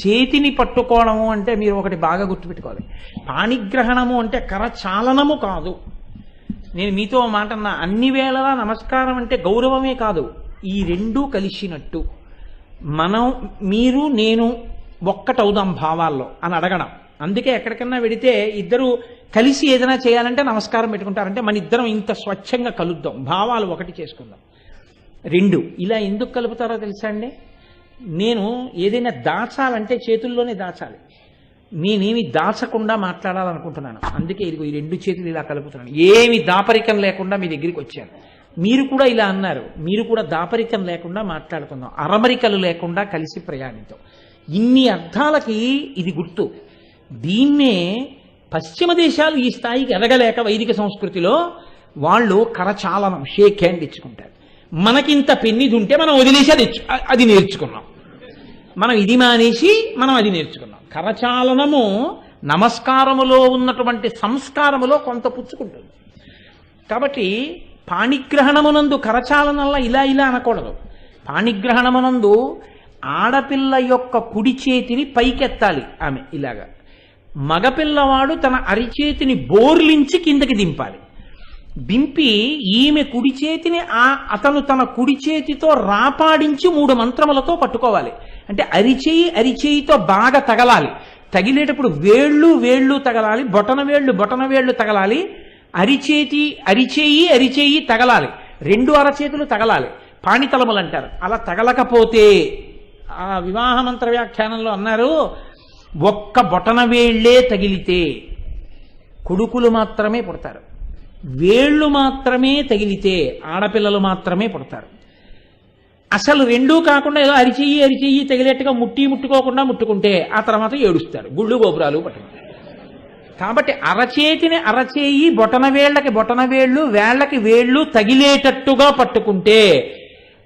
చేతిని పట్టుకోవడము అంటే మీరు ఒకటి బాగా గుర్తుపెట్టుకోవాలి. పాణిగ్రహణము అంటే కరచాలనము కాదు. నేను మీతో ఓ మాట అన్నా, అన్ని వేళలా నమస్కారం అంటే గౌరవమే కాదు, ఈ రెండూ కలిసినట్టు మీరు నేను ఒక్కటవుదాం భావాల్లో అని అడగడం. అందుకే ఎక్కడికన్నా వెడితే ఇద్దరు కలిసి ఏదైనా చేయాలంటే నమస్కారం పెట్టుకుంటారంటే మన ఇద్దరం ఇంత స్వచ్ఛంగా కలుద్దాం, భావాలు ఒకటి చేసుకుందాం. రెండు ఇలా ఎందుకు కలుపుతారో తెలుసా అండి? నేను ఏదైనా దాచాలంటే చేతుల్లోనే దాచాలి, నేనేమి దాచకుండా మాట్లాడాలనుకుంటున్నాను. అందుకే ఇదిగో ఈ రెండు చేతులు ఇలా కలుపుతున్నాను, ఏమి దాపరికం లేకుండా మీ దగ్గరికి వచ్చాను. మీరు కూడా ఇలా అన్నారు, మీరు కూడా దాపరికం లేకుండా మాట్లాడుకుందాం, అరమరికలు లేకుండా కలిసి ప్రయాణిద్దాం. ఇన్ని అర్థాలకి ఇది గుర్తు. దీన్నే పశ్చిమ దేశాలు ఈ స్థాయికి ఎదగలేక వైదిక సంస్కృతిలో వాళ్ళు కరచాలనం, షేక్ హ్యాండ్ ఇచ్చుకుంటారు. మనకింత పెన్నిది ఉంటే మనం వదిలేసి అది నేర్చుకున్నాం, మనం ఇది మానేసి మనం అది నేర్చుకున్నాం. కరచాలనము నమస్కారములో ఉన్నటువంటి సంస్కారములో కొంత పుచ్చుకుంటుంది. కాబట్టి పాణిగ్రహణమునందు కరచాలనంలా ఇలా ఇలా అనకూడదు. పాణిగ్రహణమునందు ఆడపిల్ల యొక్క కుడి చేతిని పైకెత్తాలి ఆమె ఇలాగా, మగపిల్లవాడు తన అరిచేతిని బోర్లించి కిందకి దింపాలి. దింపి ఈమె కుడి చేతిని అతను తన కుడి చేతితో రాపాడించి 3 మంత్రములతో పట్టుకోవాలి. అంటే అరిచేయితో బాగా తగలాలి. తగిలేటప్పుడు వేళ్ళు తగలాలి, బొటన వేళ్ళు తగలాలి, అరిచేయి తగలాలి, 2 అరచేతులు తగలాలి. పాణితలములు అంటారు. అలా తగలకపోతే ఆ వివాహ మంత్ర వ్యాఖ్యానంలో అన్నారు, ఒక్క బొటన వేళ్లే తగిలితే కొడుకులు మాత్రమే పుడతారు, వేళ్ళు మాత్రమే తగిలితే ఆడపిల్లలు మాత్రమే పుడతారు. అసలు రెండూ కాకుండా ఏదో అరిచెయ్యి తగిలేట్టుగా ముట్టుకోకుండా ముట్టుకుంటే ఆ తర్వాత ఏడుస్తారు, గుళ్ళు గోపురాలు పట్టుకుంటారు. కాబట్టి అరచేయి బొటన వేళ్ళు వేళ్ళకి వేళ్ళు తగిలేటట్టుగా పట్టుకుంటే,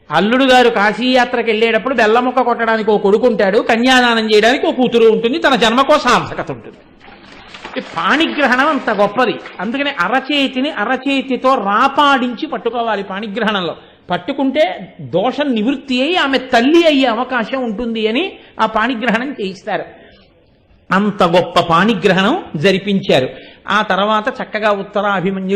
అల్లుడు గారు కాశీయాత్రకు వెళ్ళేటప్పుడు బెల్లముక్క కొట్టడానికి ఓ కొడుకుంటాడు, కన్యాదానం చేయడానికి ఓ కూతురు ఉంటుంది, తన జన్మకో సార్థకత ఉంటుంది. పాణిగ్రహణం అంత గొప్పది. అందుకని అరచేతితో రాపాడించి పట్టుకోవాలి. పాణిగ్రహణంలో పట్టుకుంటే దోషం నివృత్తి అయి ఆమె తల్లి అయ్యే అవకాశం ఉంటుంది అని ఆ పాణిగ్రహణం చేయిస్తారు. అంత గొప్ప పాణిగ్రహణం జరిపించారు. ఆ తర్వాత చక్కగా ఉత్తరాభిమన్యు